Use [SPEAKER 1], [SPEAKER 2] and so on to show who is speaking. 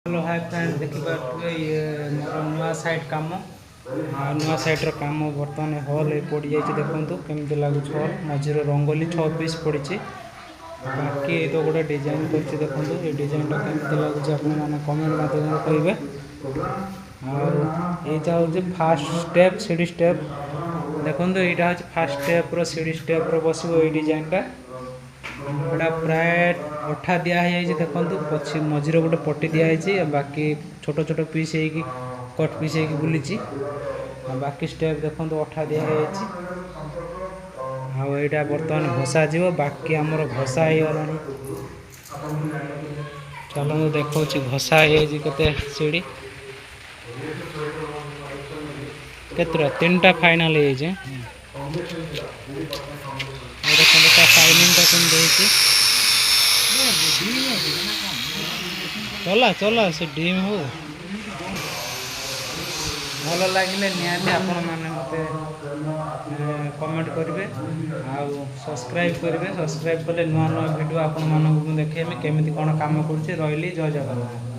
[SPEAKER 1] Hello hi friend देखिए ये मोर नुआ साइट कम नुआ साइट्र कम बर्तमान हल पड़ जाइए देखो केमती लगुच हल मझीर रंगोली 6 पीस पड़ी बाकी तो गोटे डिजाइन कर देखो ये डिजाइनटा केमती लगुच कमेंट माध्यम कहे आईटा हूँ फास्ट स्टेप सीढ़ी स्टेप देखो यहाँ हूँ फास्ट स्टेप सीढ़ी स्टेप बस डिजाइनटा एटा प्राय अठा दिखाई देखो पछी मझीरे गोटे पट्टी दिखाई बाकी छोट छोट पीस कट पीस बुली बाकी स्टेप देखो अठा दिखाई आईटा बर्तमान घसा जीव बाकी आमर घसा हो गला चलो देखो घसा होते सीढ़ी केतरा 3टा फाइनाल चला चला से डीम हो भल लगे निहाती आपण मैंने मत कमेंट करेंगे सब्सक्राइब करेंगे सब्सक्राइब कले नुआ नुआ वीडियो आपण मानक देखेमी केमी कौन कम कर जय जगन्नाथ।